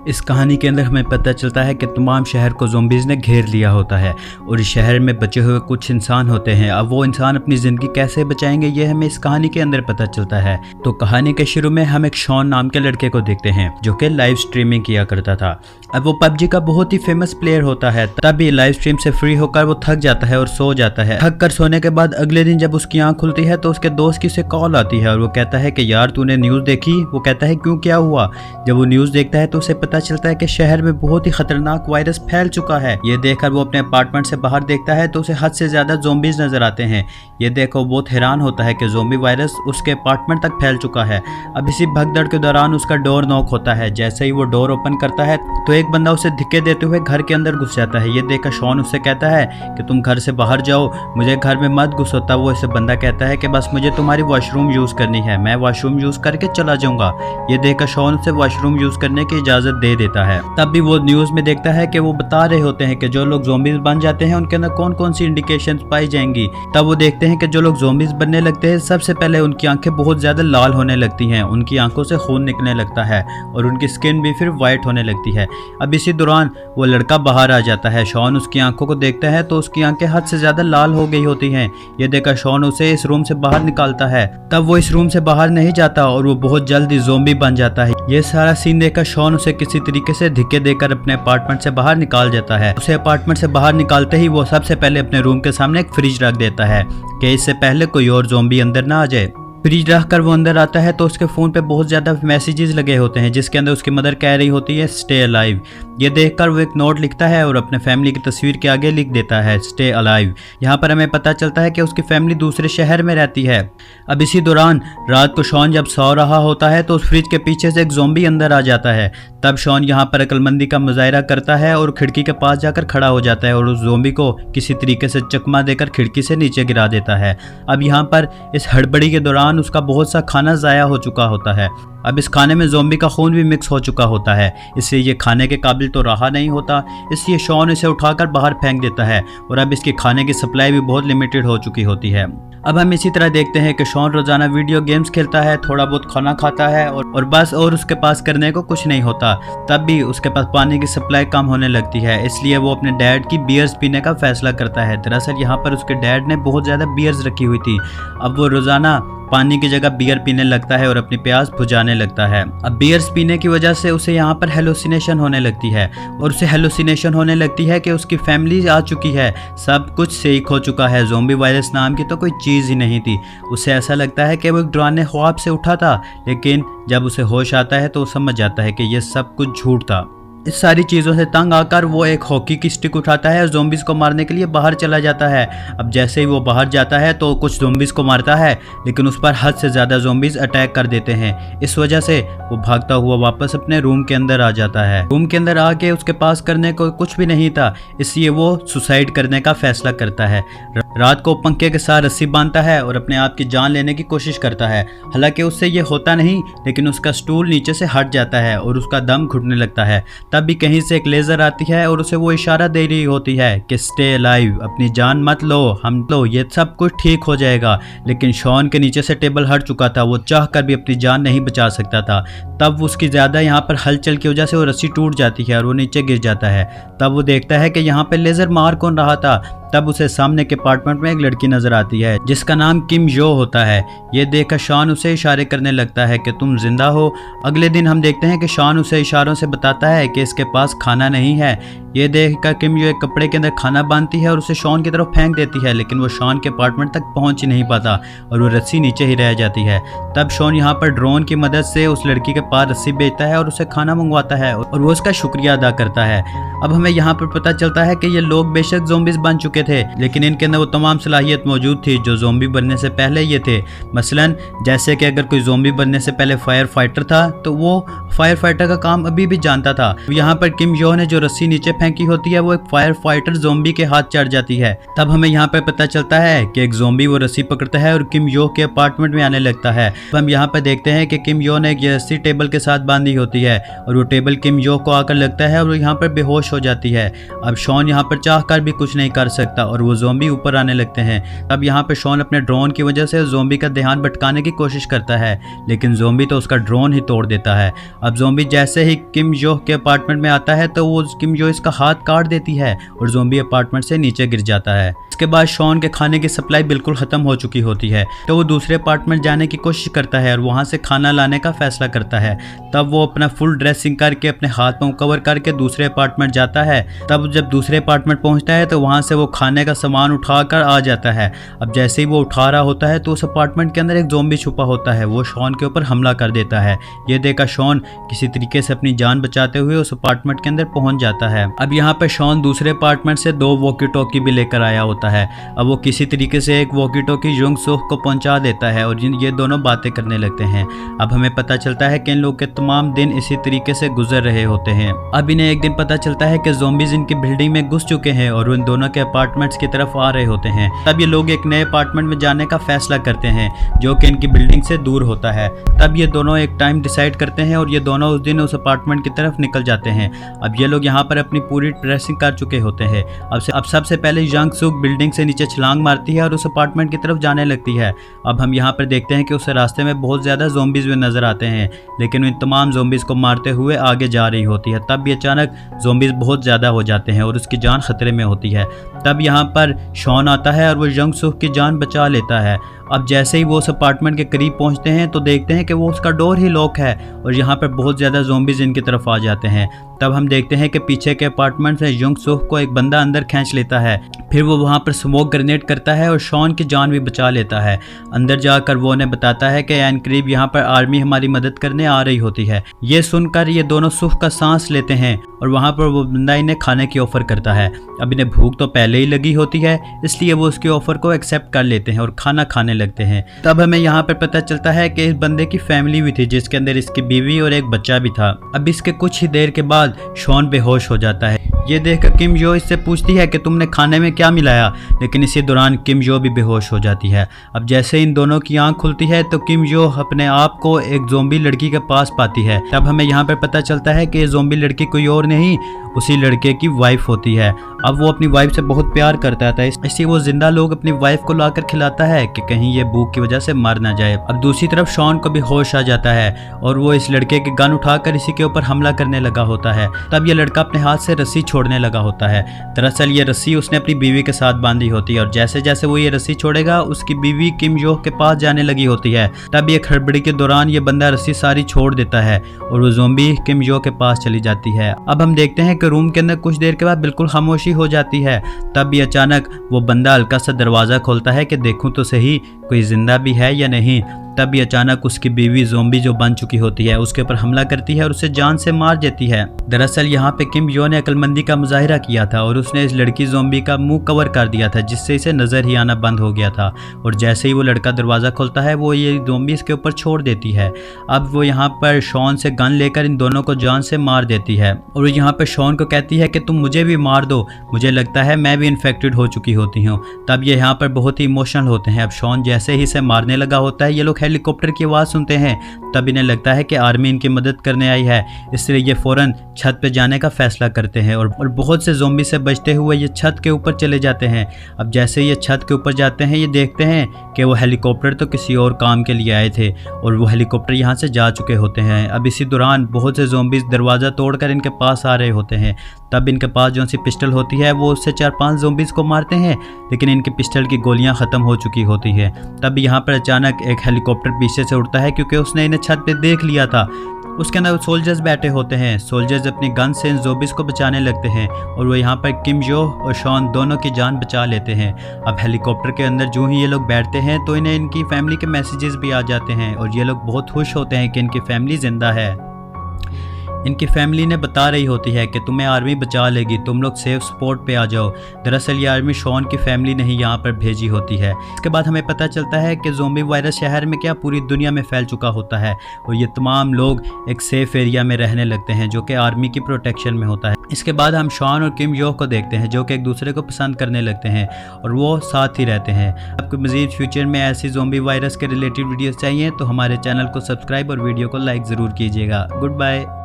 इस कहानी के अंदर हमें पता चलता है कि तमाम शहर को ज़ॉम्बीज़ ने घेर लिया होता है और इस शहर में बचे हुए कुछ इंसान होते हैं। अब वो इंसान अपनी ज़िंदगी कैसे बचाएंगे ये हमें इस कहानी के अंदर पता चलता है। तो कहानी के शुरू में हम एक शॉन नाम के लड़के को देखते हैं जो कि लाइव स्ट्रीमिंग किया करता था। अब वो पबजी का बहुत ही फेमस प्लेयर होता है। तभी लाइव स्ट्रीम से फ्री होकर वो थक जाता है और सो जाता है। थक कर सोने के बाद अगले दिन जब उसकी आंख खुलती है तो उसके दोस्त की उसे कॉल आती है और वो कहता है कि यार तूने न्यूज़ देखी। वो कहता है क्यों, क्या हुआ। जब वो न्यूज़ देखता है तो उसे पता चलता है कि शहर में बहुत ही खतरनाक वायरस फैल चुका है। ये देखकर वो अपने अपार्टमेंट से बाहर देखता है तो उसे हद से ज्यादा ज़ॉम्बीज़ नजर आते हैं। ये देखकर वो बहुत हैरान होता है कि ज़ॉम्बी वायरस उसके अपार्टमेंट तक फैल चुका है। अब इसी भगदड़ के दौरान उसका डोर नॉक होता है। जैसे ही वो डोर ओपन करता है तो एक बंदा उसे धक्के देते हुए घर के अंदर घुस जाता है। ये देखकर शॉन उससे कहता है कि तुम घर से बाहर जाओ, मुझे घर में मत घुसो। तब वो इसे बंदा कहता है कि बस मुझे तुम्हारी वॉशरूम यूज करनी है, मैं वॉशरूम यूज करके चला जाऊंगा। ये देखकर शॉन उसे वॉशरूम यूज करने की इजाजत दे देता है। तब भी वो न्यूज में देखता है कि वो बता रहे होते हैं कि जो लोग ज़ॉम्बीज़ बन जाते हैं उनके अंदर कौन कौन सी इंडिकेशंस पाई जाएंगी। तब वो देखते हैं कि जो लोग ज़ॉम्बीज़ बनने लगते हैं सबसे पहले उनकी आंखें बहुत ज्यादा लाल होने लगती हैं, उनकी आंखों से खून निकलने लगता है और उनकी स्किन भी फिर वाइट होने लगती है। अब इसी दौरान वो लड़का बाहर आ जाता है। शॉन उसकी आंखों को देखता है तो उसकी आंखें हद से ज्यादा लाल हो गई होती हैं। ये देखकर शॉन उसे इस रूम से बाहर निकालता है। तब वो इस रूम से बाहर नहीं जाता और वो बहुत जल्दी ज़ॉम्बी बन जाता है। ये सारा सीन देखकर शॉन उसे किसी तरीके से धक्के देकर अपने अपार्टमेंट से बाहर निकाल जाता है। उसे अपार्टमेंट से बाहर निकालते ही वो सबसे पहले अपने रूम के सामने एक फ्रिज रख देता है कि इससे पहले कोई और ज़ॉम्बी अंदर ना आ जाए। फ्रिज रख कर वो अंदर आता है तो उसके फ़ोन पे बहुत ज़्यादा मैसेजेस लगे होते हैं जिसके अंदर उसकी मदर कह रही होती है स्टे अलाइव। ये देखकर वो एक नोट लिखता है और अपने फैमिली की तस्वीर के आगे लिख देता है स्टे अलाइव। यहाँ पर हमें पता चलता है कि उसकी फैमिली दूसरे शहर में रहती है। अब इसी दौरान रात को शॉन जब सो रहा होता है तो उस फ्रिज के पीछे से एक ज़ॉम्बी अंदर आ जाता है। तब शॉन यहाँ पर अक्लमंदी का मुजाहिरा करता है और खिड़की के पास जाकर खड़ा हो जाता है और उस ज़ॉम्बी को किसी तरीके से चकमा देकर खिड़की से नीचे गिरा देता है। अब यहाँ पर इस हड़बड़ी के दौरान उसका बहुत सा खाना ज़ाया हो चुका होता है। अब इस खाने में ज़ॉम्बी का खून भी मिक्स हो चुका होता है, इसलिए ये खाने के काबिल तो रहा नहीं होता। इसलिए शॉन इसे उठाकर बाहर फेंक देता है और अब इसके खाने की सप्लाई भी बहुत लिमिटेड हो चुकी होती है। अब हम इसी तरह देखते हैं कि शॉन रोजाना वीडियो गेम्स खेलता है, थोड़ा बहुत खाना खाता है और बस और उसके पास करने को कुछ नहीं होता। तब भी उसके पास पानी की सप्लाई कम होने लगती है, इसलिए वो अपने डैड की बियर्स पीने का फैसला करता है। दरअसल यहाँ पर उसके डैड ने बहुत ज़्यादा बियर्स रखी हुई थी। अब वो रोज़ाना पानी की जगह बियर पीने लगता है और अपनी प्यास बुझाने लगता है। अब बियर्स पीने की वजह से उसे यहाँ पर हेलुसिनेशन होने लगती है और उसे हेलुसिनेशन होने लगती है कि उसकी फैमिली आ चुकी है, सब कुछ सेक हो चुका है, ज़ॉम्बी वायरस नाम की तो कोई चीज़ ही नहीं थी। उसे ऐसा लगता है कि वो एक डरावने ख्वाब से उठा था, लेकिन जब उसे होश आता है तो वो समझ जाता है कि ये सब कुछ झूठ था। इस सारी चीज़ों से तंग आकर वो एक हॉकी की स्टिक उठाता है और ज़ॉम्बीज़ को मारने के लिए बाहर चला जाता है। अब जैसे ही वो बाहर जाता है तो कुछ ज़ॉम्बीज़ को मारता है, लेकिन उस पर हद से ज़्यादा ज़ॉम्बीज़ अटैक कर देते हैं। इस वजह से वो भागता हुआ वापस अपने रूम के अंदर आ जाता है। रूम के अंदर आके उसके पास करने को कुछ भी नहीं था, इसलिए वो सुसाइड करने का फैसला करता है। रात को पंखे के साथ रस्सी बांधता है और अपने आप की जान लेने की कोशिश करता है। हालांकि उससे ये होता नहीं, लेकिन उसका स्टूल नीचे से हट जाता है और उसका दम घुटने लगता है। तब भी कहीं से एक लेज़र आती है और उसे वो इशारा दे रही होती है कि स्टे अलाइव, अपनी जान मत लो, हम लो, ये सब कुछ ठीक हो जाएगा। लेकिन शॉन के नीचे से टेबल हट चुका था, वो चाह कर भी अपनी जान नहीं बचा सकता था। तब उसकी ज़्यादा यहाँ पर हलचल की वजह से वो रस्सी टूट जाती है और वो नीचे गिर जाता है। तब वो देखता है कि यहाँ पर लेज़र मार कौन रहा था। तब उसे सामने के अपार्टमेंट में एक लड़की नजर आती है जिसका नाम किम जो होता है। ये देखकर शॉन उसे इशारे करने लगता है कि तुम जिंदा हो। अगले दिन हम देखते हैं कि शॉन उसे इशारों से बताता है कि इसके पास खाना नहीं है। ये देखकर किम जो एक कपड़े के अंदर खाना बांधती है और उसे शॉन की तरफ फेंक देती है, लेकिन वो शॉन के अपार्टमेंट तक पहुंच ही नहीं पाता और वो रस्सी नीचे ही रह जाती है। तब शॉन यहाँ पर ड्रोन की मदद से उस लड़की के पास रस्सी भेजता है और उसे खाना मंगवाता है और वो उसका शुक्रिया अदा करता है। अब हमें यहाँ पर पता चलता है कि ये लोग बेशक ज़ॉम्बीज़ बन चुके थे, लेकिन इनके अंदर वो तमाम सलाहियत मौजूद थी जो ज़ॉम्बी बनने से पहले ये थे। मसलन जैसे कि अगर कोई ज़ॉम्बी बनने से पहले फायर फाइटर था तो वो फायर फाइटर का काम अभी भी जानता था। यहाँ पर किम जो ने जो रस्सी नीचे फेंकी होती है वो एक फायर फाइटर ज़ोंबी के हाथ चढ़ जाती है। तब हमें यहाँ पे पता चलता है कि एक ज़ोंबी वो रस्सी पकड़ता है और किम यो के अपार्टमेंट में आने लगता है। हम यहाँ पे देखते हैं कि किम यो ने एक रस्सी टेबल के साथ बांधी होती है और वो टेबल किम यो को आकर लगता है और वो यहाँ पर बेहोश हो जाती है। अब शॉन यहाँ पर चाह कर भी कुछ नहीं कर सकता और वो ज़ोंबी ऊपर आने लगते हैं। तब यहाँ पे शॉन अपने ड्रोन की वजह से ज़ोंबी का ध्यान भटकाने की कोशिश करता है, लेकिन ज़ोंबी तो उसका ड्रोन ही तोड़ देता है। अब ज़ोंबी जैसे ही किम यो के अपार्टमेंट में आता है तो वो किम यो इसका हाथ काट देती है और ज़ोंबी अपार्टमेंट से नीचे गिर जाता है। इसके बाद शॉन के खाने की सप्लाई बिल्कुल ख़त्म हो चुकी होती है, तो वो दूसरे अपार्टमेंट जाने की कोशिश करता है और वहाँ से खाना लाने का फैसला करता है। तब वो अपना फुल ड्रेसिंग करके अपने हाथ पांव कवर करके दूसरे अपार्टमेंट जाता है। तब जब दूसरे अपार्टमेंट पहुँचता है तो वहाँ से वो खाने का सामान उठा कर आ जाता है। अब जैसे ही वो उठा रहा होता है तो उस अपार्टमेंट के अंदर एक ज़ोंबी छुपा होता है, वो शॉन के ऊपर हमला कर देता है। ये देखा शॉन किसी तरीके से अपनी जान बचाते हुए उस अपार्टमेंट के अंदर पहुंच जाता है। अब यहाँ पे शॉन दूसरे अपार्टमेंट से 2 वॉकी टॉकी भी लेकर आया होता है। अब वो किसी तरीके से एक वॉकी टॉकी जुंग सुख को पहुंचा देता है और ये दोनों बातें करने लगते हैं। अब हमें पता चलता है कि इन लोग के तमाम दिन इसी तरीके से गुजर रहे होते हैं। अब इन्हें एक दिन पता चलता है कि ज़ोंबीज़ इनकी बिल्डिंग में घुस चुके हैं और उन दोनों के अपार्टमेंट्स की तरफ आ रहे होते हैं। तब ये लोग एक नए अपार्टमेंट में जाने का फैसला करते हैं जो कि इनकी बिल्डिंग से दूर होता है। तब ये दोनों एक टाइम डिसाइड करते हैं और ये दोनों उस दिन उस अपार्टमेंट की तरफ निकल जाते हैं। अब ये लोग यहाँ पर अपनी पूरी ड्रेसिंग कर चुके होते हैं। अब सबसे पहले यंग सुक बिल्डिंग से नीचे छलांग मारती है और उस अपार्टमेंट की तरफ जाने लगती है। अब हम यहाँ पर देखते हैं कि उस रास्ते में बहुत ज़्यादा ज़ोंबीज़ भी नज़र आते हैं, लेकिन इन तमाम ज़ोंबीज़ को मारते हुए आगे जा रही होती है। तब भी अचानक ज़ोंबीज़ बहुत ज़्यादा हो जाते हैं और उसकी जान खतरे में होती है। तब यहाँ पर शॉन आता है और वो यंग सुक की जान बचा लेता है। अब जैसे ही वो उस अपार्टमेंट के करीब पहुंचते हैं तो देखते हैं कि वो उसका डोर ही लॉक है और यहाँ पर बहुत ज़्यादा ज़ोंबीज़ इनकी तरफ आ जाते हैं। तब हम देखते हैं कि पीछे के अपार्टमेंट से यंग सुख को एक बंदा अंदर खींच लेता है। फिर वो वहाँ पर स्मोक ग्रेनेड करता है और शॉन की जान भी बचा लेता है। अंदर जाकर वो उन्हें बताता है कि एन करीब यहाँ पर आर्मी हमारी मदद करने आ रही होती है। ये सुनकर ये दोनों सुख का सांस लेते हैं और वहाँ पर वो बंदा इन्हें खाने की ऑफ़र करता है। अब इन्हें भूख तो पहले ही लगी होती है, इसलिए वो उसकी ऑफ़र को एक्सेप्ट कर लेते हैं और खाना खाने लगते हैं। तब हमें यहाँ पर पता चलता है कि इस बंदे की फैमिली भी थी जिसके अंदर इसकी बीवी और एक बच्चा भी था। अब इसके कुछ ही देर के बाद शॉन बेहोश हो जाता है। ये देखकर किम यो इससे पूछती है कि तुमने खाने में क्या मिलाया, लेकिन इसी दौरान किम यो भी बेहोश हो जाती है। अब जैसे इन दोनों की आंख खुलती है तो किम यो अपने आप को एक ज़ोंबी लड़की के पास पाती है। तब हमें यहाँ पर पता चलता है कि ये ज़ोंबी लड़की कोई और नहीं उसी लड़के की वाइफ होती है। अब वो अपनी वाइफ से बहुत प्यार करता था, इसलिए वो जिंदा लोग अपनी वाइफ को लाकर खिलाता है कि कहीं ये भूख की वजह से मर ना जाए। अब दूसरी तरफ शॉन को भी होश आ जाता है और वो इस लड़के की गन उठाकर इसी के ऊपर हमला करने लगा होता है। तब ये लड़का अपने हाथ से रस्सी छोड़ने लगा होता है। दरअसल ये रस्सी उसने अपनी बीवी के साथ बांधी होती है और जैसे जैसे वो ये रस्सी छोड़ेगा उसकी बीवी किम यो के पास जाने लगी होती है। तब ये हड़बड़ी के दौरान ये बंदा रस्सी सारी छोड़ देता है और वो ज़ोंबी किम यो के पास चली जाती है। अब हम देखते हैं कि रूम के अंदर कुछ देर के बाद बिल्कुल खामोशी हो जाती है। तब भी अचानक वो बंदा हल्का सा दरवाज़ा खोलता है कि देखूं तो सही कोई जिंदा भी है या नहीं। तभी अचानक उसकी बीवी ज़ोंबी जो बन चुकी होती है उसके ऊपर हमला करती है और उसे जान से मार देती है। दरअसल यहाँ पे किम यो ने अक्लमंदी का मुजाहिरा किया था और उसने इस लड़की ज़ोंबी का मुंह कवर कर दिया था जिससे इसे नज़र ही आना बंद हो गया था। और जैसे ही वो लड़का दरवाज़ा खोलता है वो ये ज़ोंबी इसके ऊपर छोड़ देती है। अब वो यहाँ पर शॉन से गन लेकर इन दोनों को जान से मार देती है और यहाँ पर शॉन को कहती है कि तुम मुझे भी मार दो, मुझे लगता है मैं भी इन्फेक्टेड हो चुकी होती हूँ। तब ये यहाँ पर बहुत ही इमोशनल होते हैं। अब शॉन जैसे ही इसे मारने लगा होता है ये लोग हेलीकॉप्टर की आवाज़ सुनते हैं। तब इन्हें लगता है कि आर्मी इनकी मदद करने आई है, इसलिए ये फ़ौरन छत पे जाने का फैसला करते हैं और बहुत से ज़ोंबी से बचते हुए ये छत के ऊपर चले जाते हैं। अब जैसे ये छत के ऊपर जाते हैं ये देखते हैं कि वो हेलीकॉप्टर तो किसी और काम के लिए आए थे और वो हेलीकॉप्टर यहाँ से जा चुके होते हैं। अब इसी दौरान बहुत से ज़ोंबीज़ दरवाज़ा तोड़कर इनके पास आ रहे होते हैं। तब इनके पास जो सी पिस्टल होती है वो उससे 4-5 ज़ोंबीज़ को मारते हैं, लेकिन इनकी पिस्टल की गोलियां ख़त्म हो चुकी होती है। तब यहाँ पर अचानक एक हेलीकॉप्टर पीछे से उड़ता है क्योंकि उसने इन्हें छत पे देख लिया था। उसके अंदर सोल्जर्स बैठे होते हैं। सोल्जर्स अपनी गन से इन ज़ोंबीज़ को बचाने लगते हैं और वो यहाँ पर किम यो और शॉन दोनों की जान बचा लेते हैं। अब हेलीकॉप्टर के अंदर जो ही ये लोग बैठते हैं तो इन्हें इनकी फैमिली के मैसेजेस भी आ जाते हैं और ये लोग बहुत खुश होते हैं कि इनकी फैमिली ज़िंदा है। इनकी फैमिली ने बता रही होती है कि तुम्हें आर्मी बचा लेगी, तुम लोग सेफ स्पॉट पे आ जाओ। दरअसल ये आर्मी शॉन की फैमिली ने ही यहाँ पर भेजी होती है। इसके बाद हमें पता चलता है कि ज़ोंबी वायरस शहर में क्या पूरी दुनिया में फैल चुका होता है और ये तमाम लोग एक सेफ एरिया में रहने लगते हैं जो कि आर्मी की प्रोटेक्शन में होता है। इसके बाद हम शॉन और किम यो को देखते हैं जो कि एक दूसरे को पसंद करने लगते हैं और वो साथ ही रहते हैं। आपको मज़ीद फ्यूचर में ऐसी ज़ोंबी वायरस के रिलेटेड वीडियोस चाहिए तो हमारे चैनल को सब्सक्राइब और वीडियो को लाइक ज़रूर कीजिएगा। Good bye.